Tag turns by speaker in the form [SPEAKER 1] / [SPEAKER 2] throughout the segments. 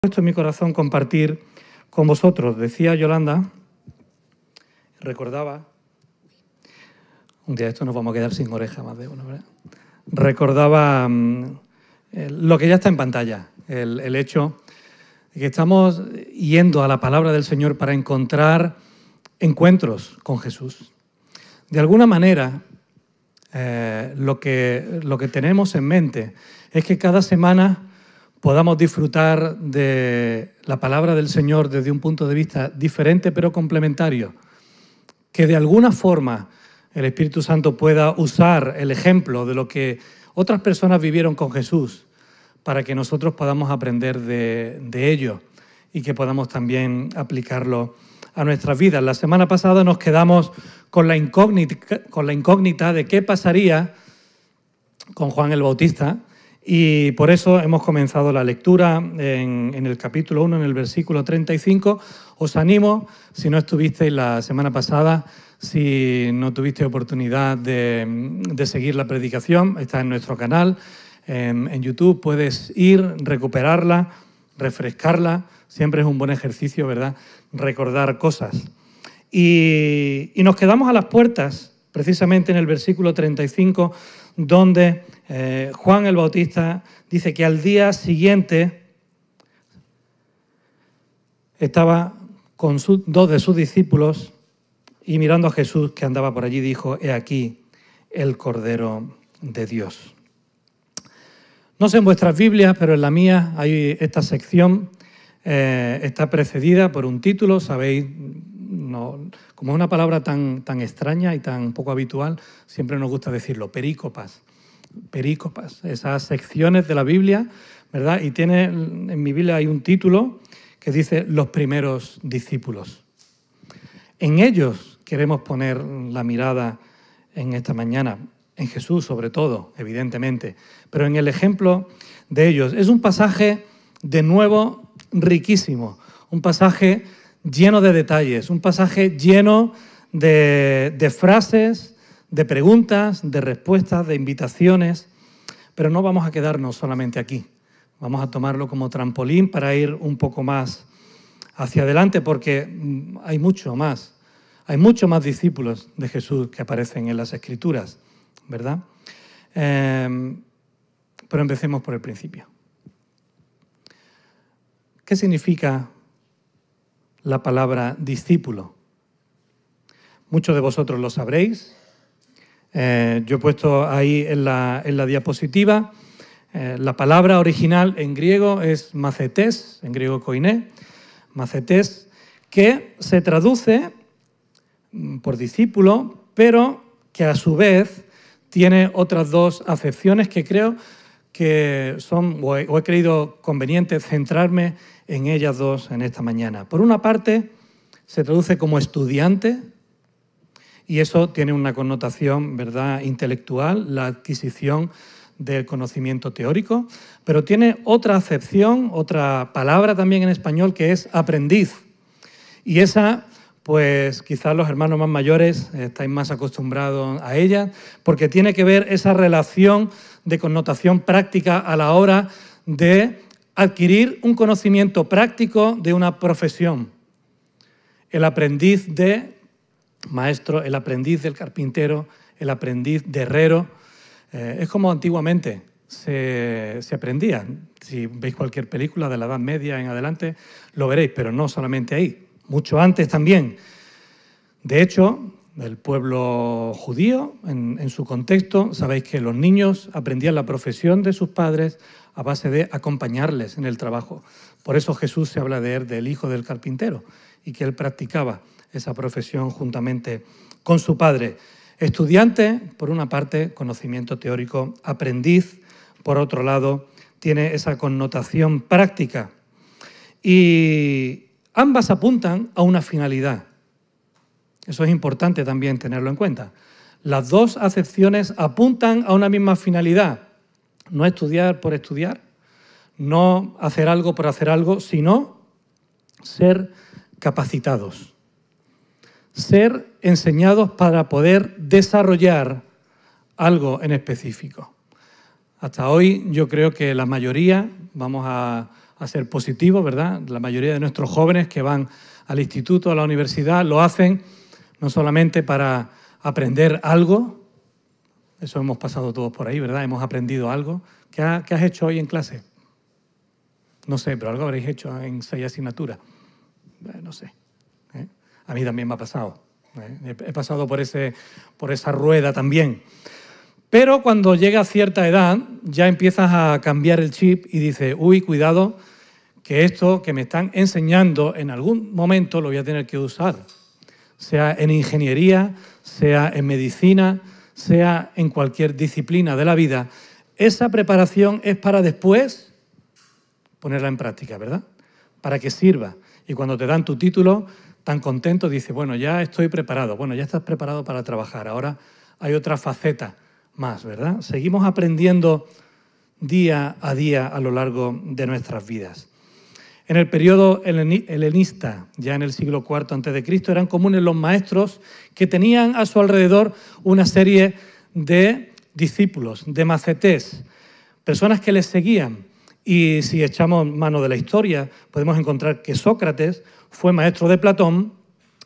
[SPEAKER 1] Puesto en mi corazón compartir con vosotros. Decía Yolanda, recordaba, un día esto nos vamos a quedar sin oreja más de uno, ¿verdad? Recordaba lo que ya está en pantalla, el hecho de que estamos yendo a la palabra del Señor para encontrar encuentros con Jesús. De alguna manera, lo que tenemos en mente es que cada semana podamos disfrutar de la palabra del Señor desde un punto de vista diferente pero complementario, que de alguna forma el Espíritu Santo pueda usar el ejemplo de lo que otras personas vivieron con Jesús para que nosotros podamos aprender de ello y que podamos también aplicarlo a nuestras vidas. La semana pasada nos quedamos con la incógnita de qué pasaría con Juan el Bautista. Y por eso hemos comenzado la lectura en el capítulo 1, en el versículo 35. Os animo, si no estuvisteis la semana pasada, si no tuviste oportunidad de seguir la predicación, está en nuestro canal, en YouTube, puedes ir, recuperarla, refrescarla. Siempre es un buen ejercicio, ¿verdad?, recordar cosas. Y nos quedamos a las puertas, precisamente en el versículo 35, donde Juan el Bautista dice que al día siguiente estaba con dos de sus discípulos y mirando a Jesús que andaba por allí dijo: «He aquí el Cordero de Dios». No sé en vuestras Biblias, pero en la mía hay esta sección, está precedida por un título, sabéis, no, como es una palabra tan extraña y tan poco habitual, siempre nos gusta decirlo, perícopas. Perícopas, esas secciones de la Biblia, ¿verdad? Y en mi Biblia hay un título que dice Los primeros discípulos. En ellos queremos poner la mirada en esta mañana, en Jesús sobre todo, evidentemente, pero en el ejemplo de ellos. Es un pasaje, de nuevo, riquísimo, un pasaje lleno de detalles, un pasaje lleno de frases, de preguntas, de respuestas, de invitaciones, pero no vamos a quedarnos solamente aquí. Vamos a tomarlo como trampolín para ir un poco más hacia adelante, porque hay muchos más discípulos de Jesús que aparecen en las Escrituras, ¿verdad? Pero empecemos por el principio. ¿Qué significa la palabra discípulo? Muchos de vosotros lo sabréis. Yo he puesto ahí en la diapositiva, la palabra original en griego es macetes, en griego koiné, macetes, que se traduce por discípulo, pero que a su vez tiene otras dos acepciones que creo que son, o he creído conveniente centrarme en ellas dos en esta mañana. Por una parte, se traduce como estudiante, y eso tiene una connotación, ¿verdad?, intelectual, la adquisición del conocimiento teórico, pero tiene otra acepción, otra palabra también en español que es aprendiz. Y esa, pues quizás los hermanos más mayores estáis más acostumbrados a ella, porque tiene que ver esa relación de connotación práctica a la hora de adquirir un conocimiento práctico de una profesión. El aprendiz de maestro, el aprendiz del carpintero, el aprendiz de herrero. Es como antiguamente se aprendía. Si veis cualquier película de la Edad Media en adelante, lo veréis, pero no solamente ahí, mucho antes también. De hecho, el pueblo judío, en su contexto, sabéis que los niños aprendían la profesión de sus padres a base de acompañarles en el trabajo. Por eso Jesús se habla de él, del hijo del carpintero, y que él practicaba esa profesión juntamente con su padre. Estudiante, por una parte, conocimiento teórico. Aprendiz, por otro lado, tiene esa connotación práctica. Y ambas apuntan a una finalidad. Eso es importante también tenerlo en cuenta. Las dos acepciones apuntan a una misma finalidad. No estudiar por estudiar, no hacer algo por hacer algo, sino ser capacitados. Ser enseñados para poder desarrollar algo en específico. Hasta hoy yo creo que la mayoría, vamos a a ser positivo, ¿verdad? La mayoría de nuestros jóvenes que van al instituto, a la universidad, lo hacen no solamente para aprender algo, eso hemos pasado todos por ahí, ¿verdad? Hemos aprendido algo. ¿Qué has hecho hoy en clase? No sé, pero algo habréis hecho en 6 asignaturas. No sé. A mí también me ha pasado. He pasado por esa rueda también. Pero cuando llega a cierta edad, ya empiezas a cambiar el chip y dices, uy, cuidado, que esto que me están enseñando en algún momento lo voy a tener que usar. Sea en ingeniería, sea en medicina, sea en cualquier disciplina de la vida. Esa preparación es para después ponerla en práctica, ¿verdad? Para que sirva. Y cuando te dan tu título, tan contento, dices, bueno, ya estoy preparado. Bueno, ya estás preparado para trabajar. Ahora hay otra faceta más, ¿verdad? Seguimos aprendiendo día a día a lo largo de nuestras vidas. En el periodo helenista, ya en el siglo IV a.C., eran comunes los maestros que tenían a su alrededor una serie de discípulos, de macetés, personas que les seguían. Y si echamos mano de la historia, podemos encontrar que Sócrates fue maestro de Platón,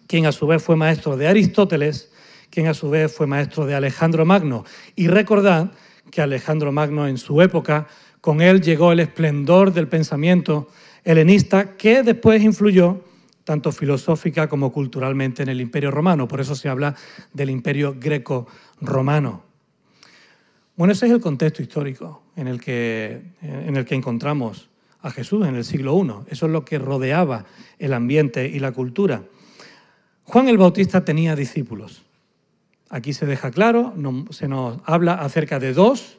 [SPEAKER 1] quien a su vez fue maestro de Aristóteles, quien a su vez fue maestro de Alejandro Magno. Y recordad que Alejandro Magno en su época, con él llegó el esplendor del pensamiento helenista que después influyó tanto filosófica como culturalmente en el Imperio Romano. Por eso se habla del Imperio Greco-Romano. Bueno, ese es el contexto histórico en el que encontramos a Jesús en el siglo I. Eso es lo que rodeaba el ambiente y la cultura. Juan el Bautista tenía discípulos. Aquí se deja claro, se nos habla acerca de 2,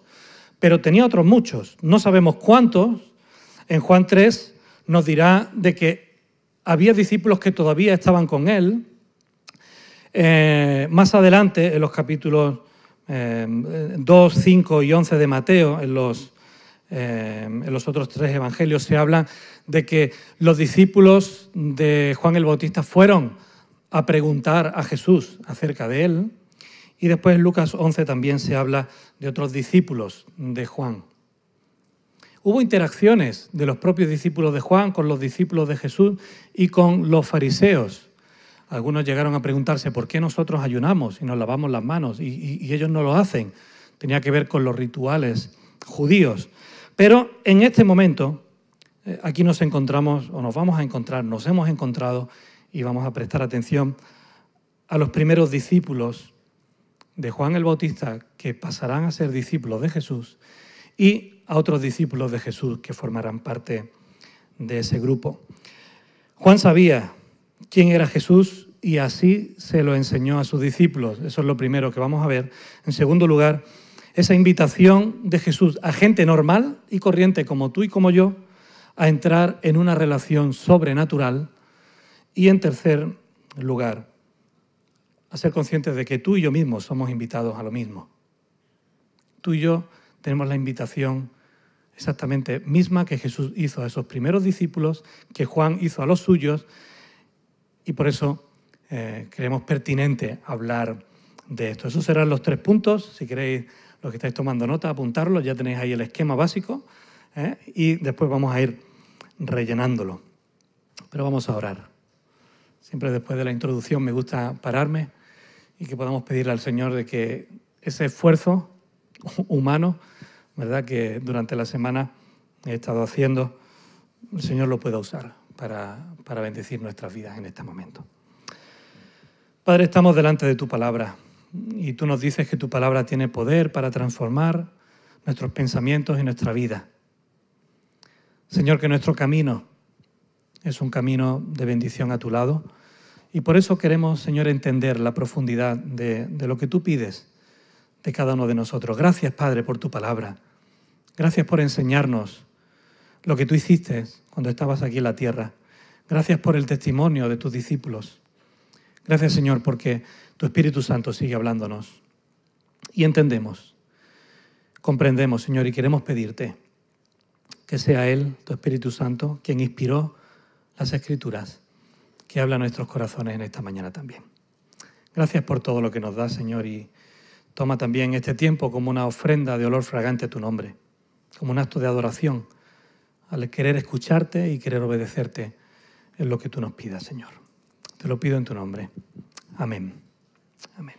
[SPEAKER 1] pero tenía otros muchos. No sabemos cuántos. En Juan 3 nos dirá de que había discípulos que todavía estaban con él. Más adelante, en los capítulos 2, 5 y 11 de Mateo, en los otros 3 evangelios, se habla de que los discípulos de Juan el Bautista fueron a preguntar a Jesús acerca de él. Y después en Lucas 11 también se habla de otros discípulos de Juan. Hubo interacciones de los propios discípulos de Juan con los discípulos de Jesús y con los fariseos. Algunos llegaron a preguntarse por qué nosotros ayunamos y nos lavamos las manos y ellos no lo hacen. Tenía que ver con los rituales judíos. Pero en este momento, aquí nos encontramos, o nos vamos a encontrar, nos hemos encontrado y vamos a prestar atención a los primeros discípulos de Juan el Bautista que pasarán a ser discípulos de Jesús y a otros discípulos de Jesús que formarán parte de ese grupo. Juan sabía quién era Jesús y así se lo enseñó a sus discípulos. Eso es lo primero que vamos a ver. En segundo lugar, esa invitación de Jesús a gente normal y corriente como tú y como yo a entrar en una relación sobrenatural. Y en tercer lugar, a ser conscientes de que tú y yo mismos somos invitados a lo mismo. Tú y yo tenemos la invitación exactamente misma que Jesús hizo a esos primeros discípulos, que Juan hizo a los suyos, y por eso creemos pertinente hablar de esto. Esos serán los 3 puntos. Si queréis, los que estáis tomando nota, apuntarlos, ya tenéis ahí el esquema básico, y después vamos a ir rellenándolo. Pero vamos a orar. Siempre después de la introducción me gusta pararme y que podamos pedirle al Señor de que ese esfuerzo humano, ¿verdad?, que durante la semana he estado haciendo, el Señor lo pueda usar para bendecir nuestras vidas en este momento. Padre, estamos delante de tu palabra y tú nos dices que tu palabra tiene poder para transformar nuestros pensamientos y nuestra vida. Señor, que nuestro camino es un camino de bendición a tu lado y por eso queremos, Señor, entender la profundidad de lo que tú pides de cada uno de nosotros. Gracias, Padre, por tu palabra. Gracias por enseñarnos lo que tú hiciste cuando estabas aquí en la tierra. Gracias por el testimonio de tus discípulos. Gracias, Señor, porque tu Espíritu Santo sigue hablándonos. Y entendemos, comprendemos, Señor, y queremos pedirte que sea Él, tu Espíritu Santo, quien inspiró las Escrituras, que habla a nuestros corazones en esta mañana también. Gracias por todo lo que nos das, Señor, y toma también este tiempo como una ofrenda de olor fragante a tu nombre, como un acto de adoración al querer escucharte y querer obedecerte en lo que tú nos pidas, Señor. Te lo pido en tu nombre. Amén. Amén.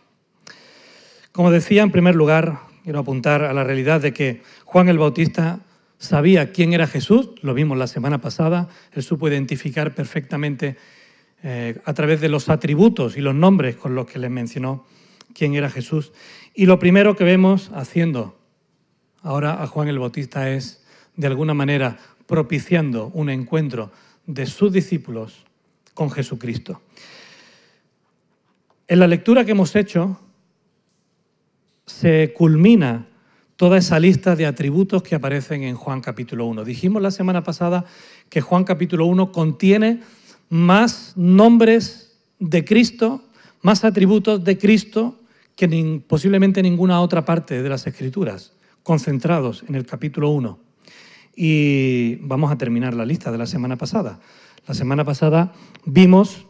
[SPEAKER 1] Como decía, en primer lugar, quiero apuntar a la realidad de que Juan el Bautista sabía quién era Jesús, lo vimos la semana pasada, él supo identificar perfectamente a través de los atributos y los nombres con los que les mencionó quién era Jesús. Y lo primero que vemos haciendo ahora a Juan el Bautista es, de alguna manera, propiciando un encuentro de sus discípulos con Jesucristo. En la lectura que hemos hecho se culmina toda esa lista de atributos que aparecen en Juan capítulo 1. Dijimos la semana pasada que Juan capítulo 1 contiene más nombres de Cristo, más atributos de Cristo que posiblemente ninguna otra parte de las Escrituras, concentrados en el capítulo 1. Y vamos a terminar la lista de la semana pasada. La semana pasada vimos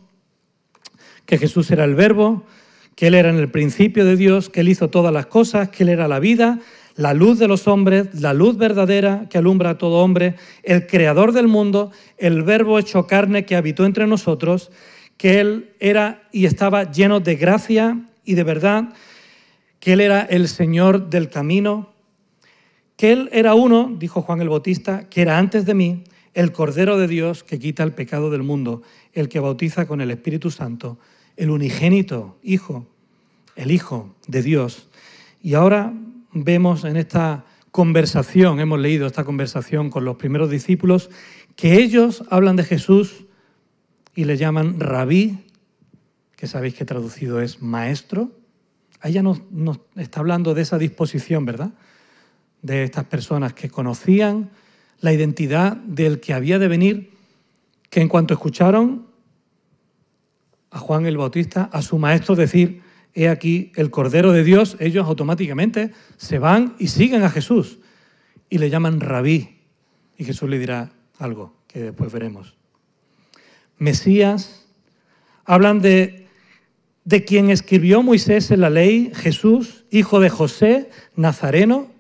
[SPEAKER 1] que Jesús era el Verbo, que Él era en el principio de Dios, que Él hizo todas las cosas, que Él era la vida, la luz de los hombres, la luz verdadera que alumbra a todo hombre, el creador del mundo, el Verbo hecho carne que habitó entre nosotros, que Él era y estaba lleno de gracia y de verdad, que Él era el Señor del camino, que Él era uno, dijo Juan el Bautista, que era antes de mí, el Cordero de Dios que quita el pecado del mundo, el que bautiza con el Espíritu Santo, el unigénito Hijo, el Hijo de Dios. Y ahora vemos en esta conversación, hemos leído esta conversación con los primeros discípulos, que ellos hablan de Jesús y le llaman Rabí, que sabéis que traducido es maestro. Ahí ya nos está hablando de esa disposición, ¿verdad?, de estas personas que conocían la identidad del que había de venir, que en cuanto escucharon a Juan el Bautista, a su maestro decir, he aquí el Cordero de Dios, ellos automáticamente se van y siguen a Jesús y le llaman Rabí. Y Jesús le dirá algo que después veremos. Mesías, hablan de quien escribió Moisés en la ley, Jesús, hijo de José, Nazareno.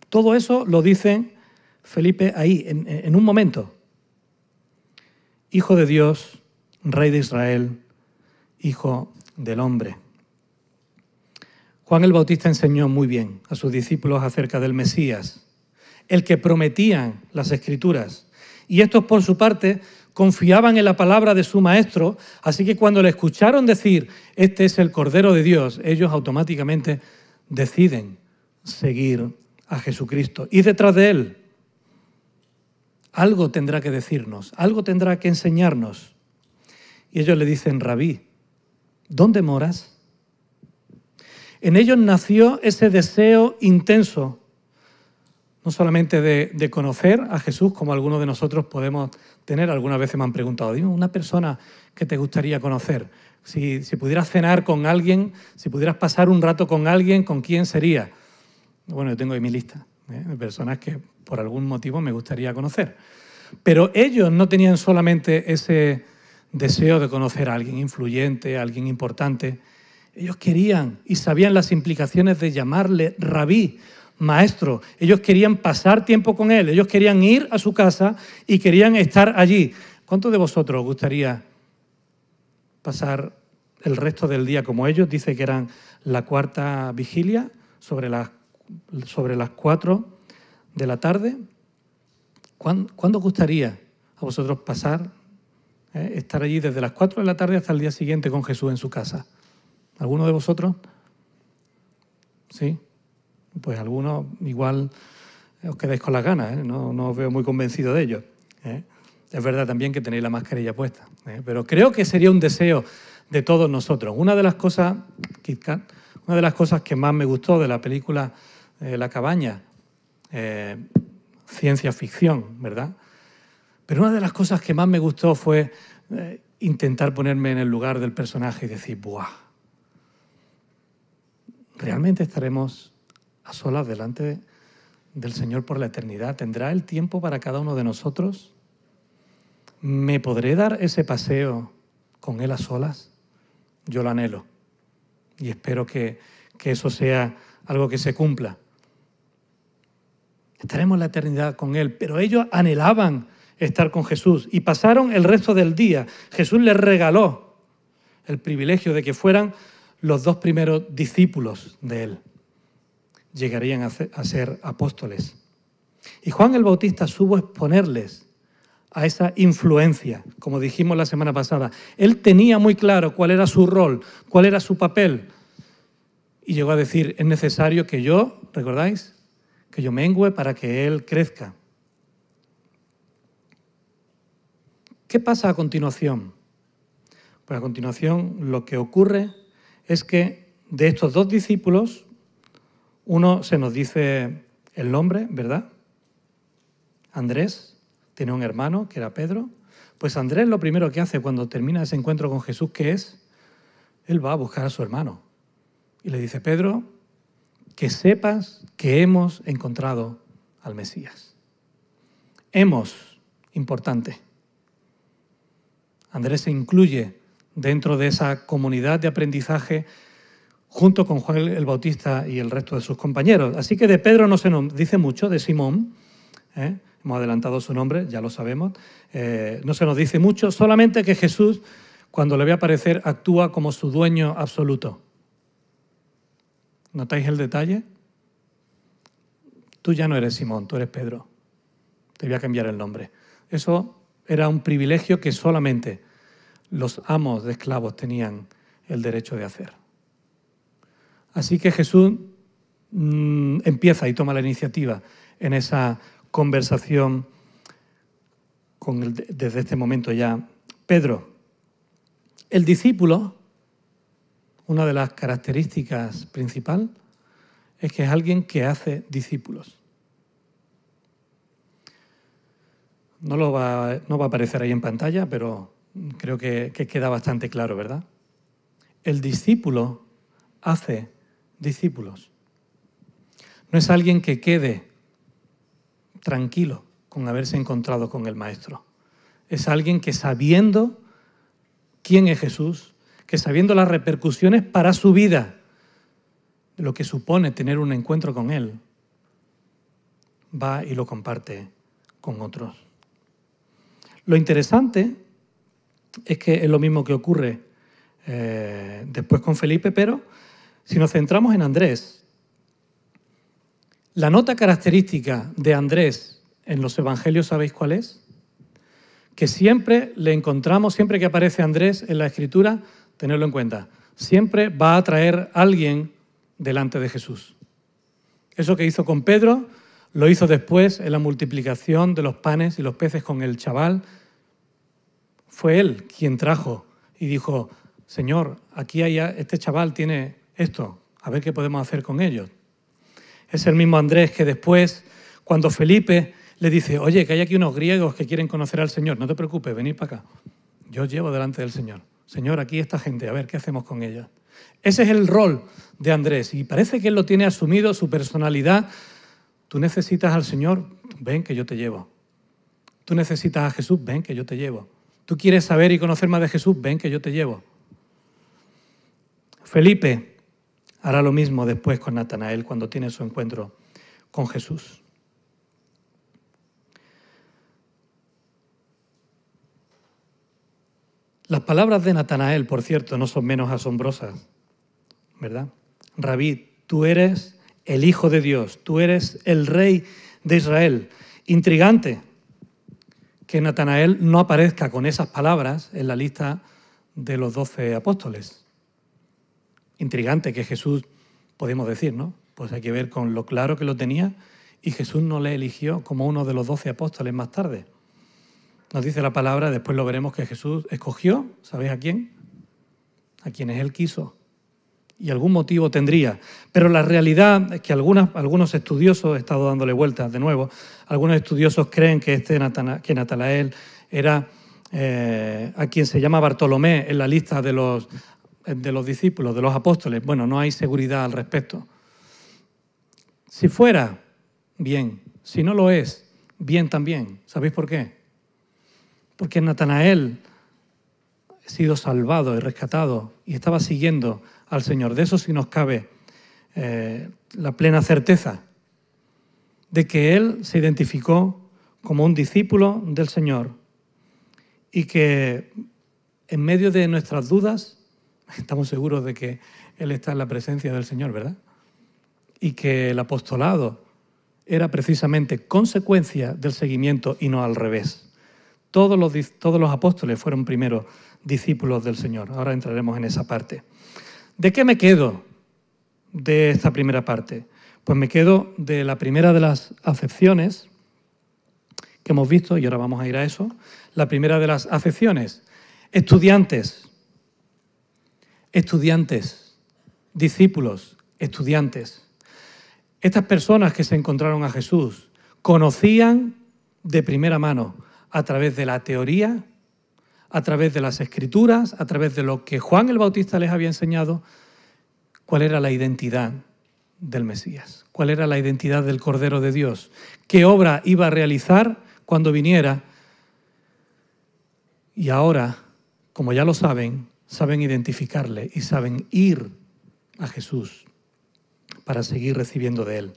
[SPEAKER 1] Todo eso lo dice Felipe ahí, en un momento. Hijo de Dios, Rey de Israel, Hijo del hombre. Juan el Bautista enseñó muy bien a sus discípulos acerca del Mesías, el que prometían las Escrituras. Y estos, por su parte, confiaban en la palabra de su maestro, así que cuando le escucharon decir, este es el Cordero de Dios, ellos automáticamente deciden seguir a Jesucristo. Y detrás de Él, algo tendrá que decirnos, algo tendrá que enseñarnos. Y ellos le dicen, Rabí, ¿dónde moras? En ellos nació ese deseo intenso, no solamente de conocer a Jesús, como algunos de nosotros podemos tener. Algunas veces me han preguntado, dime una persona que te gustaría conocer. Si pudieras cenar con alguien, si pudieras pasar un rato con alguien, ¿con quién sería? Bueno, yo tengo ahí mi lista de personas que por algún motivo me gustaría conocer. Pero ellos no tenían solamente ese deseo de conocer a alguien influyente, a alguien importante. Ellos querían y sabían las implicaciones de llamarle Rabí, maestro. Ellos querían pasar tiempo con él, ellos querían ir a su casa y querían estar allí. ¿Cuántos de vosotros os gustaría pasar el resto del día como ellos? Dice que eran la cuarta vigilia, sobre las 4 de la tarde. ¿Cuándo os gustaría a vosotros pasar, estar allí desde las 4 de la tarde hasta el día siguiente con Jesús en su casa? ¿Alguno de vosotros? ¿Sí? Pues algunos igual os quedáis con las ganas, no os veo muy convencido de ello. Es verdad también que tenéis la mascarilla puesta, pero creo que sería un deseo de todos nosotros. Una de las cosas, Kit Kat, una de las cosas que más me gustó de la película La cabaña, ciencia ficción, ¿verdad? Pero una de las cosas que más me gustó fue intentar ponerme en el lugar del personaje y decir, ¡buah! ¿Realmente estaremos a solas delante del Señor por la eternidad? ¿Tendrá el tiempo para cada uno de nosotros? ¿Me podré dar ese paseo con Él a solas? Yo lo anhelo y espero que eso sea algo que se cumpla. estaremos la eternidad con Él. Pero ellos anhelaban estar con Jesús y pasaron el resto del día. Jesús les regaló el privilegio de que fueran los 2 primeros discípulos de Él. Llegarían a ser apóstoles. Y Juan el Bautista supo exponerles a esa influencia, como dijimos la semana pasada. Él tenía muy claro cuál era su rol, cuál era su papel. Y llegó a decir, es necesario que yo, ¿recordáis? Que yo mengüe para que Él crezca. ¿Qué pasa a continuación? Pues a continuación lo que ocurre es que de estos 2 discípulos, uno se nos dice el nombre, ¿verdad? Andrés, tiene un hermano que era Pedro. Pues Andrés lo primero que hace cuando termina ese encuentro con Jesús, ¿qué es? Él va a buscar a su hermano. Y le dice, Pedro, que sepas que hemos encontrado al Mesías. Hemos, importante. Andrés se incluye dentro de esa comunidad de aprendizaje junto con Juan el Bautista y el resto de sus compañeros. Así que de Pedro no se nos dice mucho, de Simón, hemos adelantado su nombre, ya lo sabemos, no se nos dice mucho, solamente que Jesús, cuando le ve aparecer, actúa como su dueño absoluto. ¿Notáis el detalle? Tú ya no eres Simón, tú eres Pedro. Te voy a cambiar el nombre. Eso era un privilegio que solamente los amos de esclavos tenían el derecho de hacer. Así que Jesús empieza y toma la iniciativa en esa conversación desde este momento ya. Pedro, el discípulo, una de las características principales es que es alguien que hace discípulos. No va a aparecer ahí en pantalla, pero creo que queda bastante claro, ¿verdad? El discípulo hace discípulos. No es alguien que quede tranquilo con haberse encontrado con el Maestro. Es alguien que, sabiendo quién es Jesús, que sabiendo las repercusiones para su vida, de lo que supone tener un encuentro con Él, va y lo comparte con otros. Lo interesante es que es lo mismo que ocurre después con Felipe, pero si nos centramos en Andrés, la nota característica de Andrés en los evangelios, ¿sabéis cuál es? Que siempre le encontramos, siempre que aparece Andrés en la Escritura, tenedlo en cuenta, siempre va a traer a alguien delante de Jesús. Eso que hizo con Pedro, lo hizo después en la multiplicación de los panes y los peces con el chaval. Fue él quien trajo y dijo, Señor, aquí este chaval tiene esto, a ver qué podemos hacer con ellos. Es el mismo Andrés que después, cuando Felipe le dice, oye, que hay aquí unos griegos que quieren conocer al Señor, no te preocupes, venid para acá. Yo os llevo delante del Señor. Señor, aquí esta gente, a ver qué hacemos con ella. Ese es el rol de Andrés y parece que él lo tiene asumido, su personalidad. Tú necesitas al Señor, ven que yo te llevo. Tú necesitas a Jesús, ven que yo te llevo. Tú quieres saber y conocer más de Jesús, ven que yo te llevo. Felipe hará lo mismo después con Natanael cuando tiene su encuentro con Jesús. Las palabras de Natanael, por cierto, no son menos asombrosas, ¿verdad? Rabí, tú eres el Hijo de Dios, tú eres el Rey de Israel. Intrigante que Natanael no aparezca con esas palabras en la lista de los 12 apóstoles. Intrigante que Jesús, podemos decir, ¿no? Pues hay que ver con lo claro que lo tenía y Jesús no le eligió como uno de los 12 apóstoles más tarde. Nos dice la palabra, después lo veremos, que Jesús escogió, ¿sabéis a quién? A quienes Él quiso. Y algún motivo tendría. Pero la realidad es que algunos estudiosos, he estado dándole vueltas de nuevo, algunos estudiosos creen que Natanael era a quien se llama Bartolomé en la lista de los discípulos, de los apóstoles. Bueno, no hay seguridad al respecto. Si fuera, bien. Si no lo es, bien también. ¿Sabéis por qué? Porque Natanael ha sido salvado y rescatado y estaba siguiendo al Señor. De eso sí nos cabe la plena certeza de que él se identificó como un discípulo del Señor y que en medio de nuestras dudas estamos seguros de que él está en la presencia del Señor, ¿verdad? Y que el apostolado era precisamente consecuencia del seguimiento y no al revés. Todos los apóstoles fueron primero discípulos del Señor. Ahora entraremos en esa parte. ¿De qué me quedo de esta primera parte? Pues me quedo de la primera de las acepciones que hemos visto, y ahora vamos a ir a eso. La primera de las acepciones: estudiantes, discípulos, estudiantes. Estas personas que se encontraron a Jesús conocían de primera mano, a través de la teoría, a través de las Escrituras, a través de lo que Juan el Bautista les había enseñado, cuál era la identidad del Mesías, cuál era la identidad del Cordero de Dios, qué obra iba a realizar cuando viniera. Y ahora, como ya lo saben, saben identificarle y saben ir a Jesús para seguir recibiendo de él.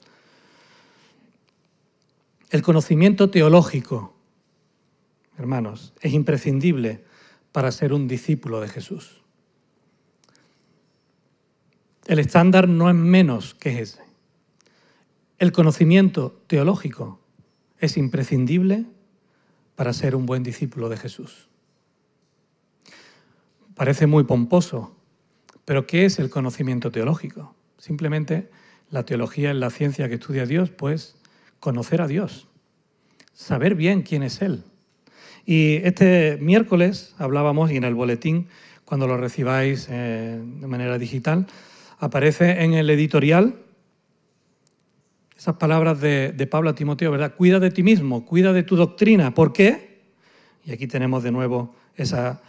[SPEAKER 1] El conocimiento teológico, hermanos, es imprescindible para ser un discípulo de Jesús. El estándar no es menos que ese. El conocimiento teológico es imprescindible para ser un buen discípulo de Jesús. Parece muy pomposo, pero ¿qué es el conocimiento teológico? Simplemente la teología es la ciencia que estudia a Dios, pues conocer a Dios, saber bien quién es Él. Y este miércoles hablábamos, y en el boletín, cuando lo recibáis de manera digital, aparece en el editorial esas palabras de Pablo a Timoteo, ¿verdad? Cuida de ti mismo, cuida de tu doctrina. ¿Por qué? Y aquí tenemos de nuevo esa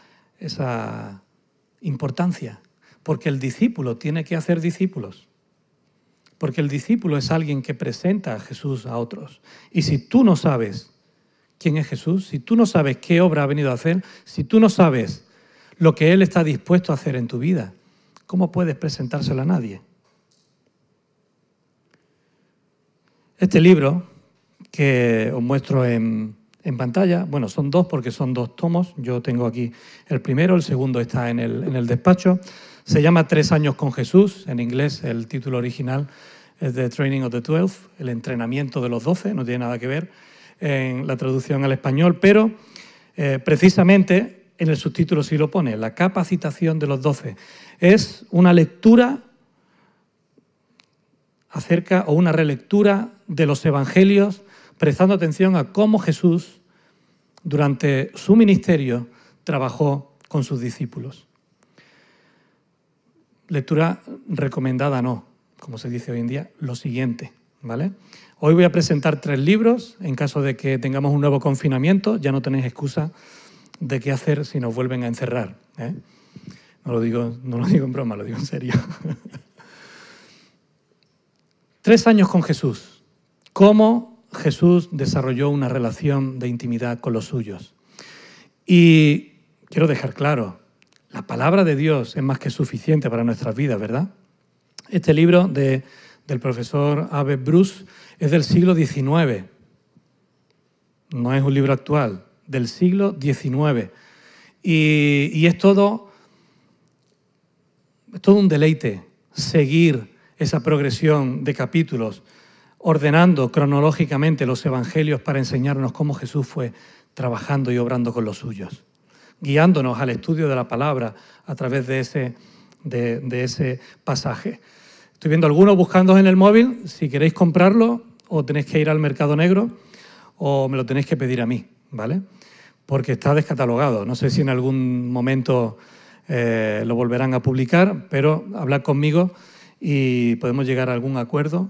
[SPEAKER 1] importancia. Porque el discípulo tiene que hacer discípulos. Porque el discípulo es alguien que presenta a Jesús a otros. Y si tú no sabes quién es Jesús, si tú no sabes qué obra ha venido a hacer, si tú no sabes lo que Él está dispuesto a hacer en tu vida, ¿cómo puedes presentárselo a nadie? Este libro que os muestro en pantalla, bueno, son dos porque son dos tomos. Yo tengo aquí el primero, el segundo está en el despacho. Se llama 3 años con Jesús. En inglés el título original es The Training of the 12, el entrenamiento de los 12, no tiene nada que ver en la traducción al español, pero precisamente en el subtítulo sí lo pone, la capacitación de los 12. Es una lectura acerca, o una relectura de los evangelios, prestando atención a cómo Jesús, durante su ministerio, trabajó con sus discípulos. Lectura recomendada no, como se dice hoy en día, lo siguiente, ¿vale? Hoy voy a presentar 3 libros, en caso de que tengamos un nuevo confinamiento, ya no tenéis excusa de qué hacer si nos vuelven a encerrar, ¿eh? No lo digo en broma, lo digo en serio. 3 años con Jesús. Cómo Jesús desarrolló una relación de intimidad con los suyos. Y quiero dejar claro, la palabra de Dios es más que suficiente para nuestras vidas, ¿verdad? Este libro del profesor Abe Bruce es del siglo XIX. No es un libro actual, del siglo XIX. Y es todo un deleite seguir esa progresión de capítulos, ordenando cronológicamente los evangelios para enseñarnos cómo Jesús fue trabajando y obrando con los suyos, guiándonos al estudio de la palabra a través de ese pasaje. Estoy viendo algunos buscando en el móvil. Si queréis comprarlo, o tenéis que ir al mercado negro o me lo tenéis que pedir a mí, ¿vale? Porque está descatalogado. No sé si en algún momento lo volverán a publicar, pero hablad conmigo y podemos llegar a algún acuerdo.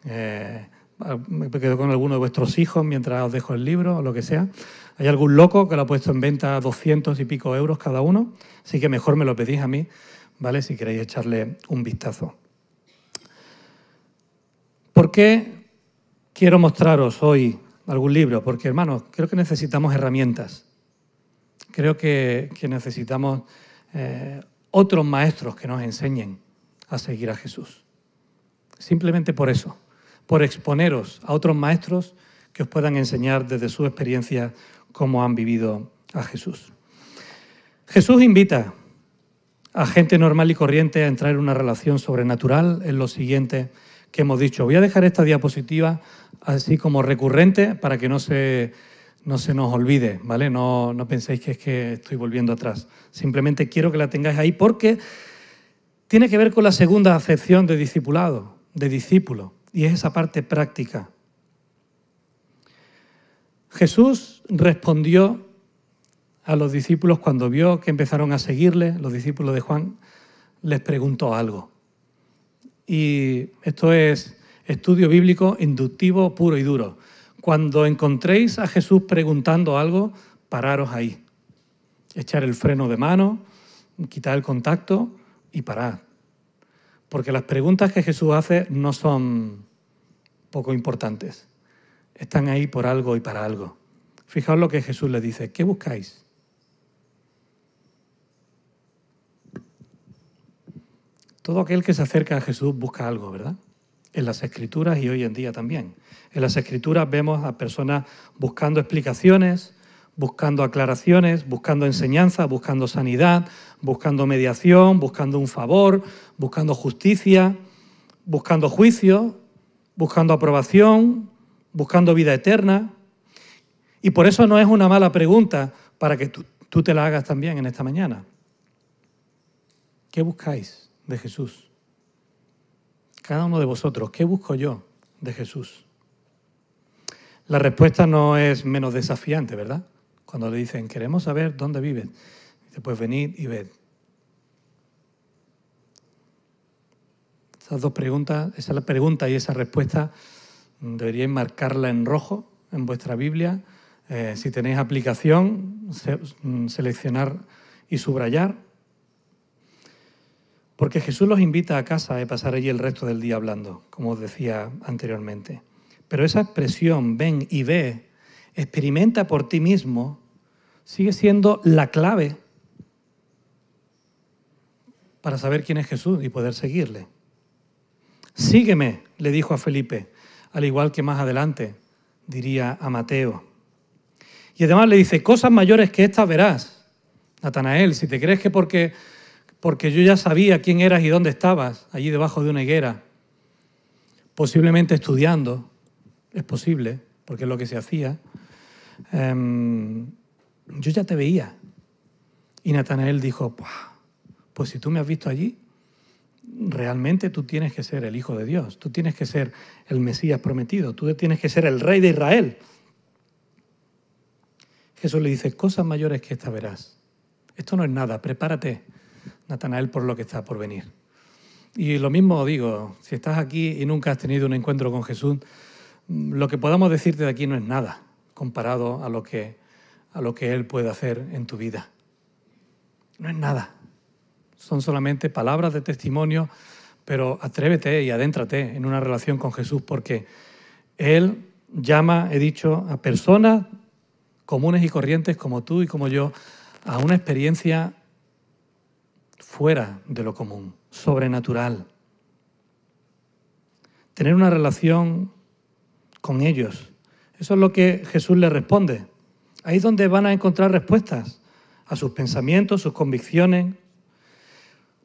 [SPEAKER 1] Me quedo con alguno de vuestros hijos mientras os dejo el libro o lo que sea. Hay algún loco que lo ha puesto en venta a 200 y pico euros cada uno, así que mejor me lo pedís a mí, ¿vale? Si queréis echarle un vistazo. ¿Por qué quiero mostraros hoy algún libro? Porque, hermanos, creo que necesitamos herramientas. Creo que necesitamos otros maestros que nos enseñen a seguir a Jesús. Simplemente por eso. por exponeros a otros maestros que os puedan enseñar desde su experiencia cómo han vivido a Jesús. Jesús invita a gente normal y corriente a entrar en una relación sobrenatural en lo siguiente que hemos dicho. Voy a dejar esta diapositiva así como recurrente para que no se nos olvide, ¿vale? No penséis que es que estoy volviendo atrás. Simplemente quiero que la tengáis ahí porque tiene que ver con la segunda acepción de discipulado, de discípulo, y es esa parte práctica. Jesús respondió a los discípulos cuando vio que empezaron a seguirle, los discípulos de Juan, les preguntó algo. Y esto es estudio bíblico inductivo puro y duro. Cuando encontréis a Jesús preguntando algo, pararos ahí. Echar el freno de mano, quitar el contacto y parad. Porque las preguntas que Jesús hace no son poco importantes. Están ahí por algo y para algo. Fijaos lo que Jesús les dice. ¿Qué buscáis? Todo aquel que se acerca a Jesús busca algo, ¿verdad? En las Escrituras y hoy en día también. En las Escrituras vemos a personas buscando explicaciones, buscando aclaraciones, buscando enseñanza, buscando sanidad, buscando mediación, buscando un favor, buscando justicia, buscando juicio, buscando aprobación, buscando vida eterna. Y por eso no es una mala pregunta para que tú te la hagas también en esta mañana. ¿Qué buscáis de Jesús? Cada uno de vosotros, ¿qué busco yo de Jesús? La respuesta no es menos desafiante, ¿verdad? Cuando le dicen, queremos saber dónde vives. Dice, pues venid y ved. Esas dos preguntas, esa es la pregunta y esa respuesta, deberíais marcarla en rojo en vuestra Biblia. Si tenéis aplicación, seleccionar y subrayar. Porque Jesús los invita a casa a pasar allí el resto del día hablando, como os decía anteriormente. Pero esa expresión, ven y ve, experimenta por ti mismo, sigue siendo la clave para saber quién es Jesús y poder seguirle. Sígueme, le dijo a Felipe, al igual que más adelante diría a Mateo. Y además le dice, cosas mayores que estas verás. Natanael, si te crees que porque yo ya sabía quién eras y dónde estabas, allí debajo de una higuera, posiblemente estudiando, es posible, porque es lo que se hacía, yo ya te veía. Y Natanael dijo, pues si tú me has visto allí, realmente tú tienes que ser el Hijo de Dios, tú tienes que ser el Mesías prometido, tú tienes que ser el Rey de Israel. Jesús le dice, cosas mayores que esta verás. Esto no es nada, prepárate, Natanael, por lo que está por venir. Y lo mismo digo, si estás aquí y nunca has tenido un encuentro con Jesús, lo que podamos decirte de aquí no es nada comparado a lo que Él puede hacer en tu vida. No es nada. Son solamente palabras de testimonio, pero atrévete y adéntrate en una relación con Jesús porque Él llama, he dicho, a personas comunes y corrientes como tú y como yo a una experiencia fuera de lo común, sobrenatural. Tener una relación con ellos. Eso es lo que Jesús les responde. Ahí es donde van a encontrar respuestas a sus pensamientos, sus convicciones.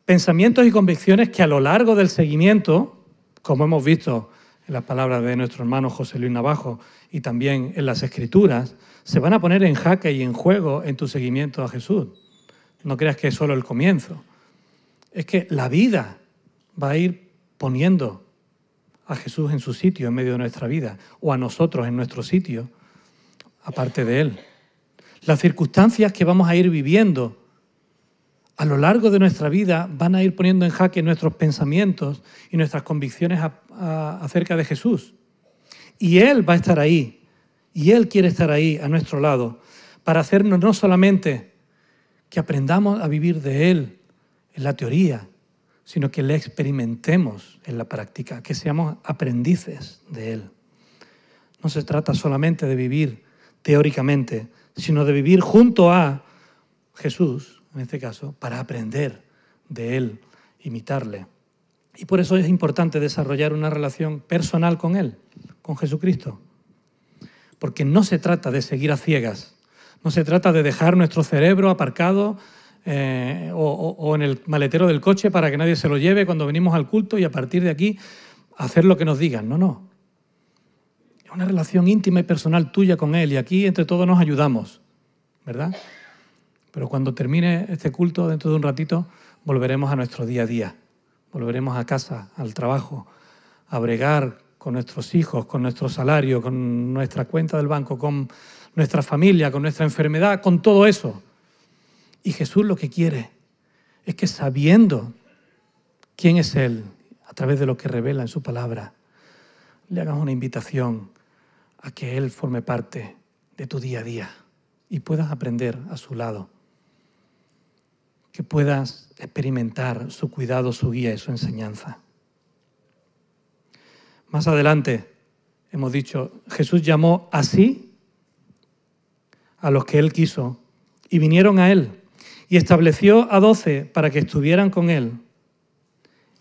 [SPEAKER 1] Pensamientos y convicciones que a lo largo del seguimiento, como hemos visto en las palabras de nuestro hermano José Luis Navajo y también en las Escrituras, se van a poner en jaque y en juego en tu seguimiento a Jesús. No creas que es solo el comienzo. Es que la vida va a ir poniendo a Jesús en su sitio en medio de nuestra vida, o a nosotros en nuestro sitio, aparte de Él. Las circunstancias que vamos a ir viviendo a lo largo de nuestra vida van a ir poniendo en jaque nuestros pensamientos y nuestras convicciones acerca de Jesús. Y Él va a estar ahí, y Él quiere estar ahí a nuestro lado, para hacernos no solamente que aprendamos a vivir de Él en la teoría, sino que le experimentemos en la práctica, que seamos aprendices de Él. No se trata solamente de vivir teóricamente, sino de vivir junto a Jesús, en este caso, para aprender de Él, imitarle. Y por eso es importante desarrollar una relación personal con Él, con Jesucristo. Porque no se trata de seguir a ciegas, no se trata de dejar nuestro cerebro aparcado o en el maletero del coche para que nadie se lo lleve cuando venimos al culto y a partir de aquí hacer lo que nos digan. No, no. Es una relación íntima y personal tuya con Él y aquí entre todos nos ayudamos, ¿verdad? Pero cuando termine este culto, dentro de un ratito, volveremos a nuestro día a día. Volveremos a casa, al trabajo, a bregar con nuestros hijos, con nuestro salario, con nuestra cuenta del banco, con nuestra familia, con nuestra enfermedad, con todo eso. Y Jesús lo que quiere es que sabiendo quién es Él, a través de lo que revela en su palabra, le hagas una invitación a que Él forme parte de tu día a día y puedas aprender a su lado. Que puedas experimentar su cuidado, su guía y su enseñanza. Más adelante hemos dicho, Jesús llamó así a los que Él quiso y vinieron a Él y estableció a 12 para que estuvieran con Él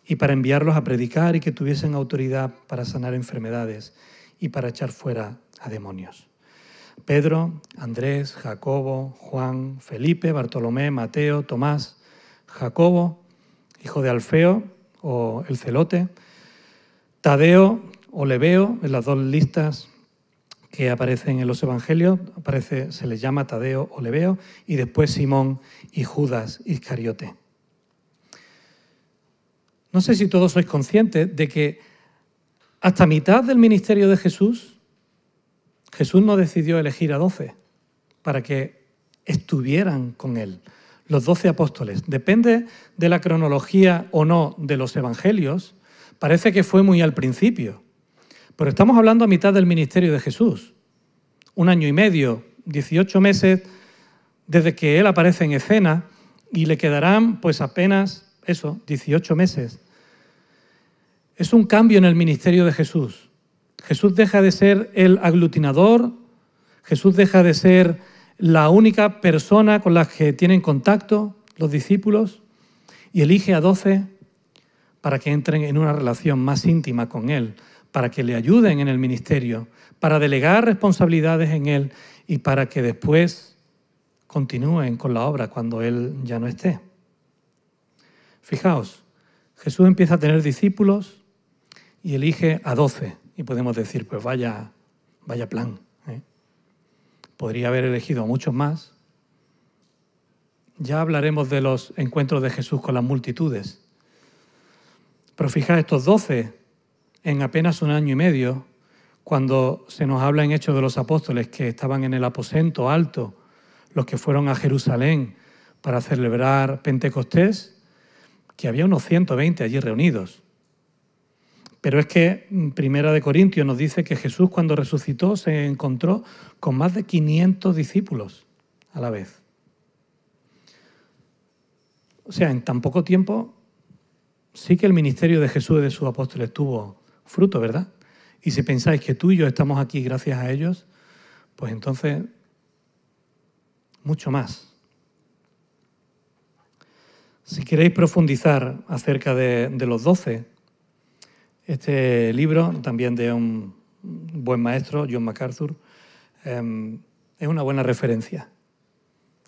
[SPEAKER 1] y para enviarlos a predicar y que tuviesen autoridad para sanar enfermedades y para echar fuera a demonios. Pedro, Andrés, Jacobo, Juan, Felipe, Bartolomé, Mateo, Tomás, Jacobo, hijo de Alfeo o el celote, Tadeo o Lebeo, en las dos listas que aparecen en los evangelios, se les llama Tadeo o Lebeo, y después Simón y Judas Iscariote. No sé si todos sois conscientes de que hasta mitad del ministerio de Jesús no decidió elegir a 12 para que estuvieran con Él. Los 12 apóstoles. Depende de la cronología o no de los evangelios, parece que fue muy al principio. Pero estamos hablando a mitad del ministerio de Jesús. 1 año y medio, 18 meses desde que Él aparece en escena y le quedarán pues apenas 18 meses. Es un cambio en el ministerio de Jesús. Jesús deja de ser el aglutinador, Jesús deja de ser la única persona con la que tienen contacto los discípulos y elige a 12 para que entren en una relación más íntima con Él, para que le ayuden en el ministerio, para delegar responsabilidades en Él y para que después continúen con la obra cuando Él ya no esté. Fijaos, Jesús empieza a tener discípulos y elige a 12. Y podemos decir, pues vaya plan. Podría haber elegido a muchos más. Ya hablaremos de los encuentros de Jesús con las multitudes. Pero fijaos, estos 12, en apenas 1 año y medio, cuando se nos habla en Hechos de los Apóstoles que estaban en el aposento alto, los que fueron a Jerusalén para celebrar Pentecostés, que había unos 120 allí reunidos. Pero es que Primera de Corintios nos dice que Jesús cuando resucitó se encontró con más de 500 discípulos a la vez. O sea, en tan poco tiempo sí que el ministerio de Jesús y de sus apóstoles tuvo fruto, ¿verdad? Y si pensáis que tú y yo estamos aquí gracias a ellos, pues entonces mucho más. Si queréis profundizar acerca de los 12, este libro, también de un buen maestro, John MacArthur, es una buena referencia.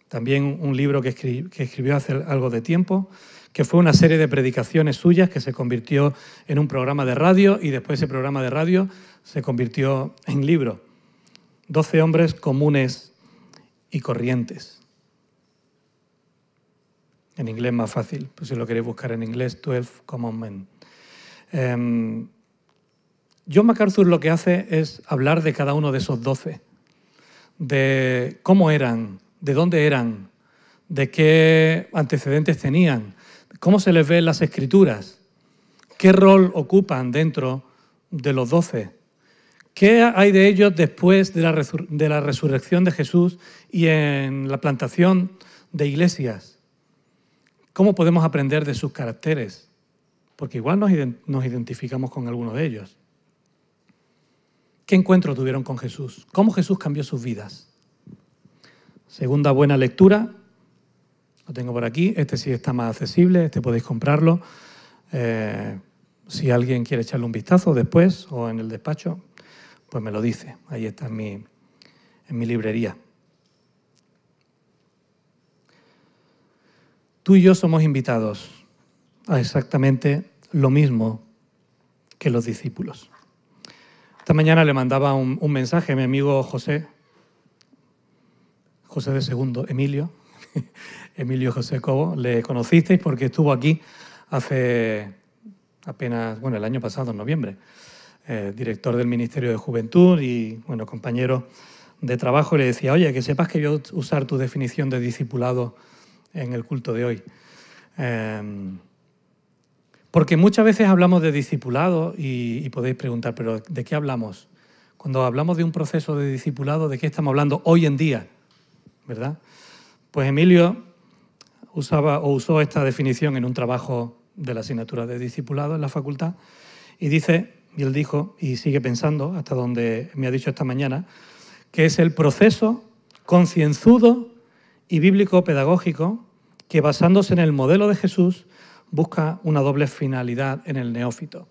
[SPEAKER 1] También un libro que escribió hace algo de tiempo, que fue una serie de predicaciones suyas que se convirtió en un programa de radio y después ese programa de radio se convirtió en libro. 12 hombres comunes y corrientes. En inglés más fácil, pues si lo queréis buscar en inglés, 12 Common Men. John MacArthur lo que hace es hablar de cada uno de esos 12, de cómo eran, de dónde eran, de qué antecedentes tenían, cómo se les ve en las Escrituras, qué rol ocupan dentro de los 12, qué hay de ellos después de la resurrección de Jesús y en la plantación de iglesias, cómo podemos aprender de sus caracteres, porque igual nos identificamos con alguno de ellos. ¿Qué encuentro tuvieron con Jesús? ¿Cómo Jesús cambió sus vidas? Segunda buena lectura, lo tengo por aquí, este sí está más accesible, este podéis comprarlo. Si alguien quiere echarle un vistazo después o en el despacho, pues me lo dice. Ahí está en mi librería. Tú y yo somos invitados a exactamente lo mismo que los discípulos. Esta mañana le mandaba un mensaje a mi amigo José de Segundo, Emilio José Cobo. Le conocisteis porque estuvo aquí hace apenas, el año pasado, en noviembre, director del Ministerio de Juventud y, compañero de trabajo. Y le decía, oye, que sepas que voy a usar tu definición de discipulado en el culto de hoy. Porque muchas veces hablamos de discipulado y podéis preguntar, ¿pero de qué hablamos? Cuando hablamos de un proceso de discipulado, ¿de qué estamos hablando hoy en día? ¿Verdad? Pues Emilio usó esta definición en un trabajo de la asignatura de discipulado en la facultad y él dijo, y sigue pensando hasta donde me ha dicho esta mañana, que es el proceso concienzudo y bíblico-pedagógico que, basándose en el modelo de Jesús, busca una doble finalidad en el neófito.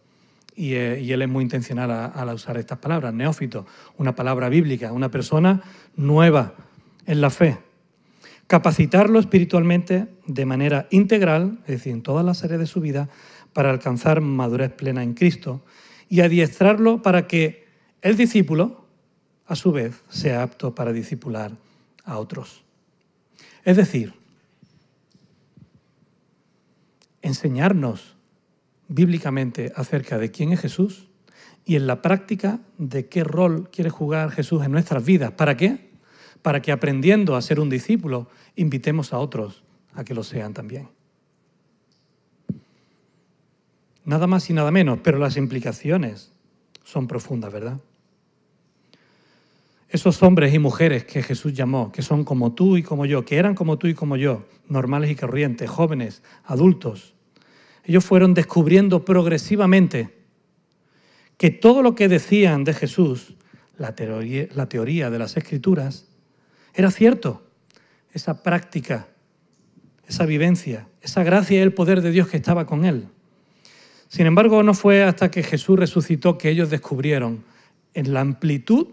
[SPEAKER 1] Y él es muy intencional al usar estas palabras. Neófito, una palabra bíblica, una persona nueva en la fe. Capacitarlo espiritualmente de manera integral, es decir, en todas las áreas de su vida, para alcanzar madurez plena en Cristo y adiestrarlo para que el discípulo, a su vez, sea apto para discipular a otros. Es decir, enseñarnos bíblicamente acerca de quién es Jesús y en la práctica de qué rol quiere jugar Jesús en nuestras vidas. ¿Para qué? Para que, aprendiendo a ser un discípulo, invitemos a otros a que lo sean también. Nada más y nada menos, pero las implicaciones son profundas, ¿verdad? Esos hombres y mujeres que Jesús llamó, que son como tú y como yo, que eran como tú y como yo, normales y corrientes, jóvenes, adultos, ellos fueron descubriendo progresivamente que todo lo que decían de Jesús, la teoría de las Escrituras, era cierto. Esa práctica, esa vivencia, esa gracia y el poder de Dios que estaba con él. Sin embargo, no fue hasta que Jesús resucitó que ellos descubrieron en la amplitud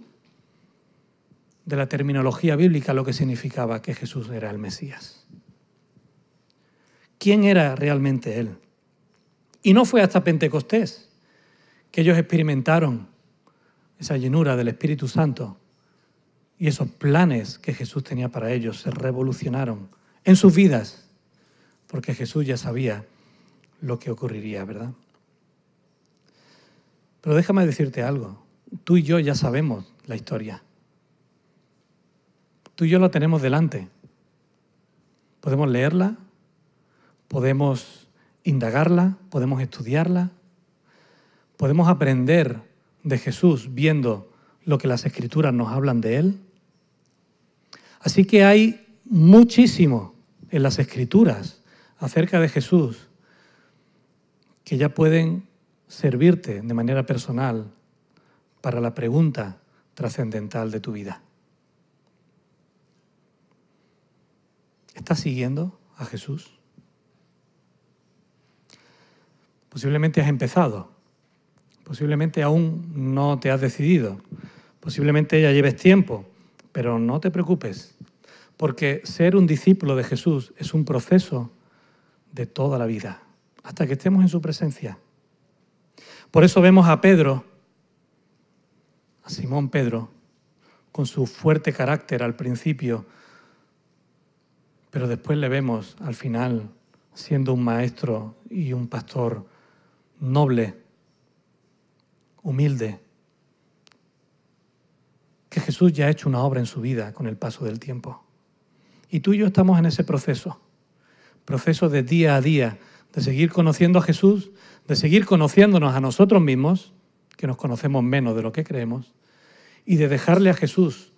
[SPEAKER 1] de la terminología bíblica lo que significaba que Jesús era el Mesías. ¿Quién era realmente él? Y no fue hasta Pentecostés que ellos experimentaron esa llenura del Espíritu Santo y esos planes que Jesús tenía para ellos se revolucionaron en sus vidas, porque Jesús ya sabía lo que ocurriría, ¿verdad? Pero déjame decirte algo. Tú y yo ya sabemos la historia. Tú y yo la tenemos delante. Podemos leerla, podemos indagarla, podemos estudiarla, podemos aprender de Jesús viendo lo que las Escrituras nos hablan de él. Así que hay muchísimo en las Escrituras acerca de Jesús que ya pueden servirte de manera personal para la pregunta trascendental de tu vida. ¿Estás siguiendo a Jesús? Posiblemente has empezado, posiblemente aún no te has decidido, posiblemente ya lleves tiempo, pero no te preocupes, porque ser un discípulo de Jesús es un proceso de toda la vida, hasta que estemos en su presencia. Por eso vemos a Pedro, a Simón Pedro, con su fuerte carácter al principio, pero después le vemos al final siendo un maestro y un pastor noble, humilde, que Jesús ya ha hecho una obra en su vida con el paso del tiempo. Y tú y yo estamos en ese proceso de día a día, de seguir conociendo a Jesús, de seguir conociéndonos a nosotros mismos, que nos conocemos menos de lo que creemos, y de dejarle a Jesús,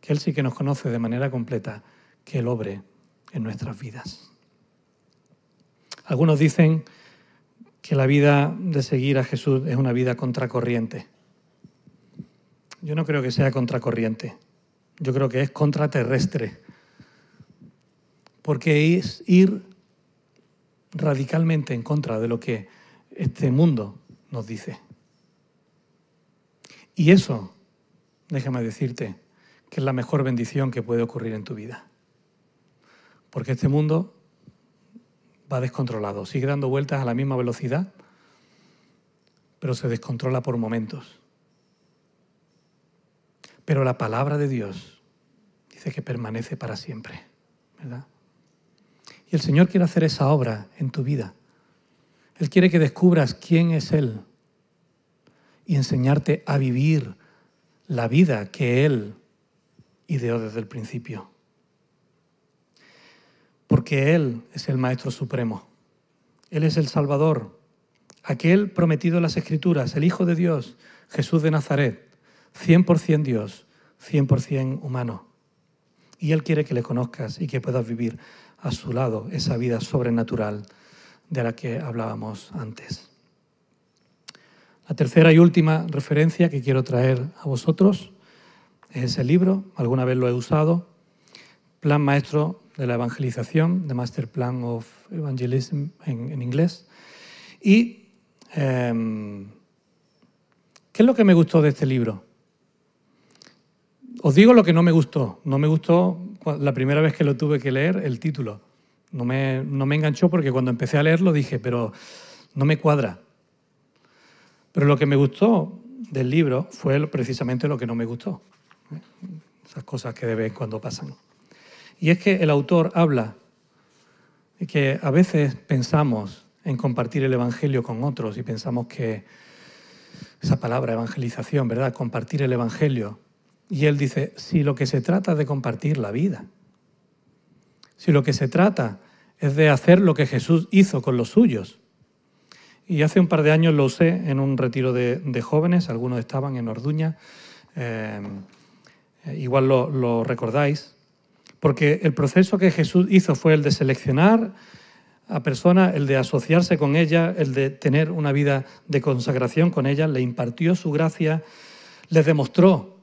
[SPEAKER 1] que Él sí que nos conoce de manera completa, que Él obre en nuestras vidas. Algunos dicen que la vida de seguir a Jesús es una vida contracorriente. Yo no creo que sea contracorriente, yo creo que es contraterrestre, porque es ir radicalmente en contra de lo que este mundo nos dice. Y eso, déjame decirte, que es la mejor bendición que puede ocurrir en tu vida. Porque este mundo va descontrolado, sigue dando vueltas a la misma velocidad, pero se descontrola por momentos. Pero la palabra de Dios dice que permanece para siempre, ¿verdad? Y el Señor quiere hacer esa obra en tu vida. Él quiere que descubras quién es Él y enseñarte a vivir la vida que Él ideó desde el principio. Porque Él es el Maestro Supremo. Él es el Salvador, aquel prometido en las Escrituras, el Hijo de Dios, Jesús de Nazaret, 100% Dios, 100% humano. Y Él quiere que le conozcas y que puedas vivir a su lado esa vida sobrenatural de la que hablábamos antes. La tercera y última referencia que quiero traer a vosotros es ese libro, alguna vez lo he usado, Plan Maestro de la Evangelización, The Master Plan of Evangelism en inglés. Y ¿qué es lo que me gustó de este libro? Os digo lo que no me gustó. No me gustó la primera vez que lo tuve que leer, el título. No me enganchó porque cuando empecé a leerlo dije, pero no me cuadra. Pero lo que me gustó del libro fue precisamente lo que no me gustó. Esas cosas que de vez en cuando pasan. Y es que el autor habla de que a veces pensamos en compartir el Evangelio con otros y pensamos que esa palabra, evangelización, ¿verdad? Compartir el Evangelio. Y él dice, si lo que se trata es de compartir la vida, si lo que se trata es de hacer lo que Jesús hizo con los suyos. Y hace un par de años lo usé en un retiro de jóvenes, algunos estaban en Orduña, igual lo recordáis, porque el proceso que Jesús hizo fue el de seleccionar a personas, el de asociarse con ellas, el de tener una vida de consagración con ellas, le impartió su gracia, les demostró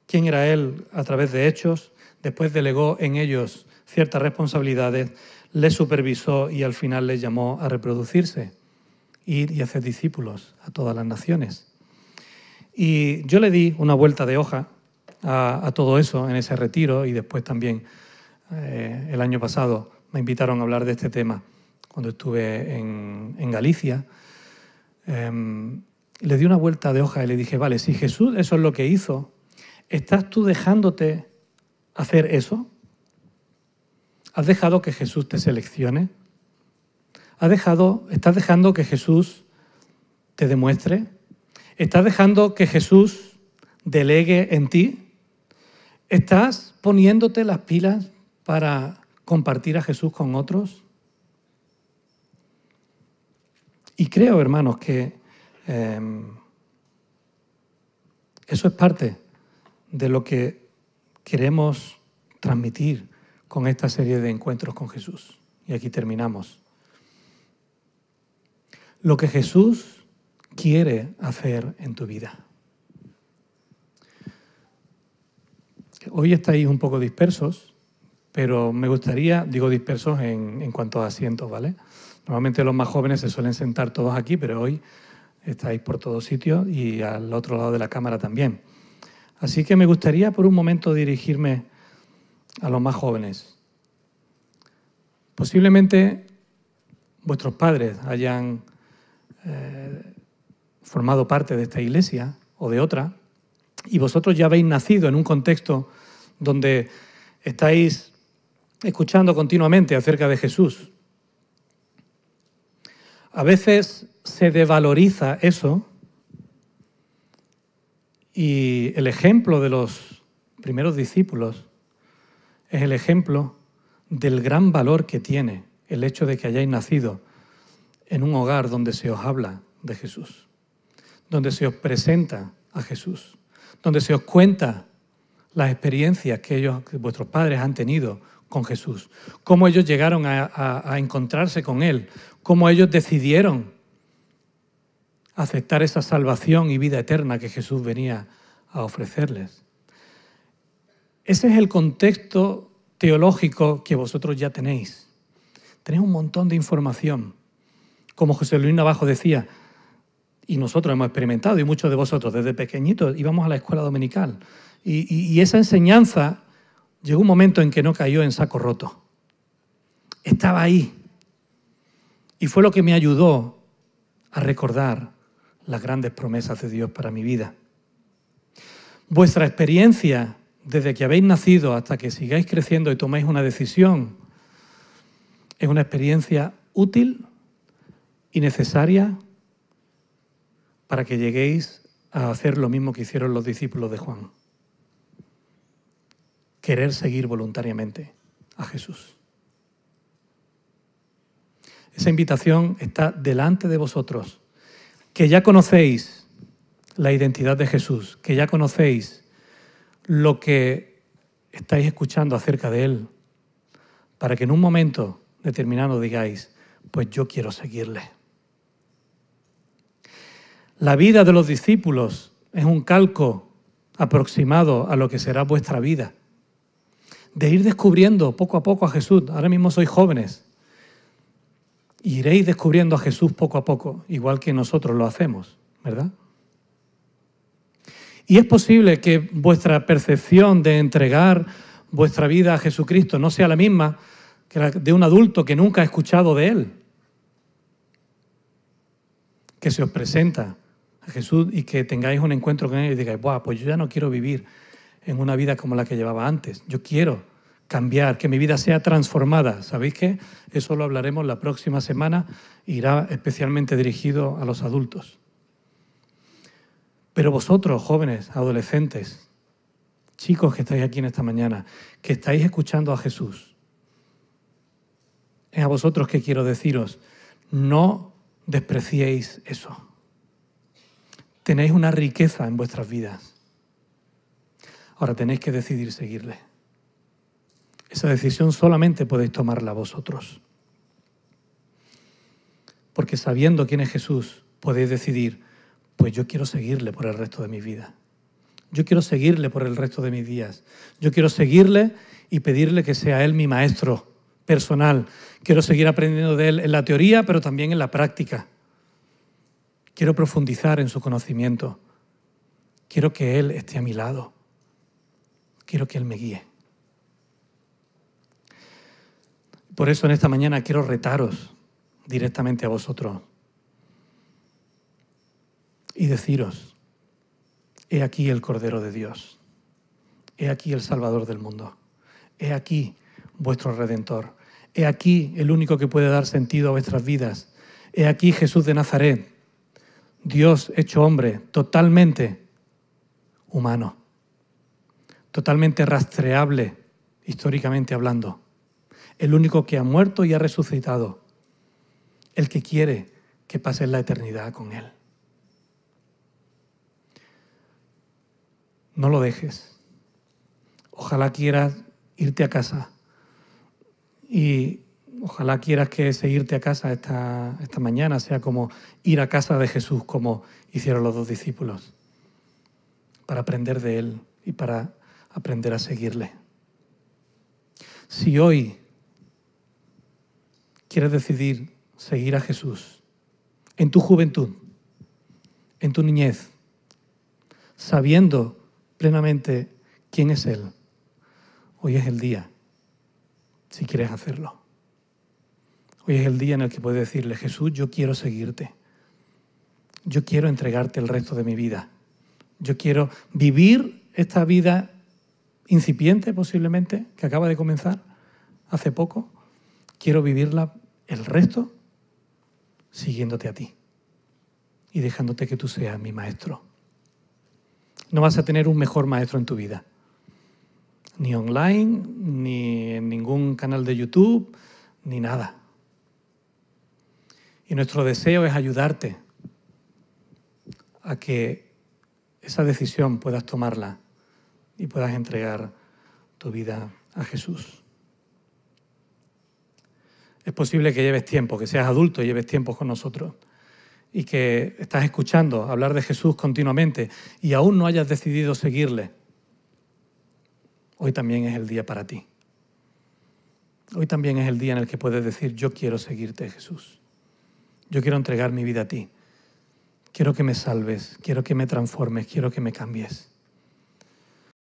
[SPEAKER 1] quién era Él a través de hechos, después delegó en ellos ciertas responsabilidades, les supervisó y al final les llamó a reproducirse, ir y hacer discípulos a todas las naciones. Y yo le di una vuelta de hoja a todo eso en ese retiro y después también el año pasado me invitaron a hablar de este tema cuando estuve en Galicia. Le di una vuelta de hoja y le dije, vale, si Jesús eso es lo que hizo, ¿estás tú dejándote hacer eso? ¿Has dejado que Jesús te seleccione? ¿Estás dejando que Jesús te demuestre? ¿Estás dejando que Jesús delegue en ti? ¿Estás poniéndote las pilas para compartir a Jesús con otros? Y creo, hermanos, que eso es parte de lo que queremos transmitir con esta serie de encuentros con Jesús. Y aquí terminamos. Lo que Jesús quiere hacer en tu vida. Hoy estáis un poco dispersos, pero me gustaría, digo dispersos en cuanto a asientos, ¿vale? Normalmente los más jóvenes se suelen sentar todos aquí, pero hoy estáis por todos sitios y al otro lado de la cámara también. Así que me gustaría por un momento dirigirme a los más jóvenes. Posiblemente vuestros padres hayan formado parte de esta iglesia o de otra, y vosotros ya habéis nacido en un contexto donde estáis escuchando continuamente acerca de Jesús. A veces se desvaloriza eso y el ejemplo de los primeros discípulos es el ejemplo del gran valor que tiene el hecho de que hayáis nacido en un hogar donde se os habla de Jesús, donde se os presenta a Jesús, donde se os cuenta las experiencias que vuestros padres han tenido con Jesús, cómo ellos llegaron a encontrarse con Él, cómo ellos decidieron aceptar esa salvación y vida eterna que Jesús venía a ofrecerles. Ese es el contexto teológico que vosotros ya tenéis. Tenéis un montón de información. Como José Luis Navajo decía, y nosotros hemos experimentado, y muchos de vosotros desde pequeñitos íbamos a la escuela dominical. Y esa enseñanza llegó un momento en que no cayó en saco roto. Estaba ahí. Y fue lo que me ayudó a recordar las grandes promesas de Dios para mi vida. Vuestra experiencia, desde que habéis nacido hasta que sigáis creciendo y tomáis una decisión, es una experiencia útil y necesaria para que lleguéis a hacer lo mismo que hicieron los discípulos de Juan. Querer seguir voluntariamente a Jesús. Esa invitación está delante de vosotros, que ya conocéis la identidad de Jesús, que ya conocéis lo que estáis escuchando acerca de Él, para que en un momento determinado digáis, pues yo quiero seguirle. La vida de los discípulos es un calco aproximado a lo que será vuestra vida. De ir descubriendo poco a poco a Jesús. Ahora mismo sois jóvenes. Y iréis descubriendo a Jesús poco a poco, igual que nosotros lo hacemos, ¿verdad? Y es posible que vuestra percepción de entregar vuestra vida a Jesucristo no sea la misma que la de un adulto que nunca ha escuchado de Él, que se os presenta a Jesús y que tengáis un encuentro con Él y digáis, ¡buah, pues yo ya no quiero vivir en una vida como la que llevaba antes! Yo quiero cambiar, que mi vida sea transformada. ¿Sabéis qué? Eso lo hablaremos la próxima semana, irá especialmente dirigido a los adultos. Pero vosotros, jóvenes, adolescentes, chicos que estáis aquí en esta mañana, que estáis escuchando a Jesús, es a vosotros que quiero deciros, no despreciéis eso. Tenéis una riqueza en vuestras vidas. Ahora tenéis que decidir seguirle. Esa decisión solamente podéis tomarla vosotros. Porque sabiendo quién es Jesús, podéis decidir, pues yo quiero seguirle por el resto de mi vida. Yo quiero seguirle por el resto de mis días. Yo quiero seguirle y pedirle que sea Él mi maestro personal. Quiero seguir aprendiendo de Él en la teoría, pero también en la práctica. Quiero profundizar en su conocimiento. Quiero que Él esté a mi lado. Quiero que Él me guíe. Por eso en esta mañana quiero retaros directamente a vosotros y deciros, he aquí el Cordero de Dios, he aquí el Salvador del mundo, he aquí vuestro Redentor, he aquí el único que puede dar sentido a vuestras vidas, he aquí Jesús de Nazaret, Dios hecho hombre, totalmente humano, totalmente rastreable históricamente hablando. El único que ha muerto y ha resucitado. El que quiere que pases la eternidad con Él. No lo dejes. Ojalá quieras irte a casa. Y ojalá quieras que ese irte a casa esta mañana sea como ir a casa de Jesús, como hicieron los dos discípulos. Para aprender de Él y para aprender a seguirle. Si hoy quieres decidir seguir a Jesús en tu juventud, en tu niñez, sabiendo plenamente quién es Él, hoy es el día, si quieres hacerlo. Hoy es el día en el que puedes decirle, Jesús, yo quiero seguirte. Yo quiero entregarte el resto de mi vida. Yo quiero vivir esta vida incipiente, posiblemente, que acaba de comenzar hace poco. Quiero vivirla el resto siguiéndote a ti y dejándote que tú seas mi maestro. No vas a tener un mejor maestro en tu vida, ni online, ni en ningún canal de YouTube, ni nada. Y nuestro deseo es ayudarte a que esa decisión puedas tomarla y puedas entregar tu vida a Jesús. Es posible que lleves tiempo, que seas adulto y lleves tiempo con nosotros y que estás escuchando hablar de Jesús continuamente y aún no hayas decidido seguirle. Hoy también es el día para ti. Hoy también es el día en el que puedes decir, yo quiero seguirte, Jesús. yo quiero entregar mi vida a ti. Quiero que me salves, quiero que me transformes, quiero que me cambies.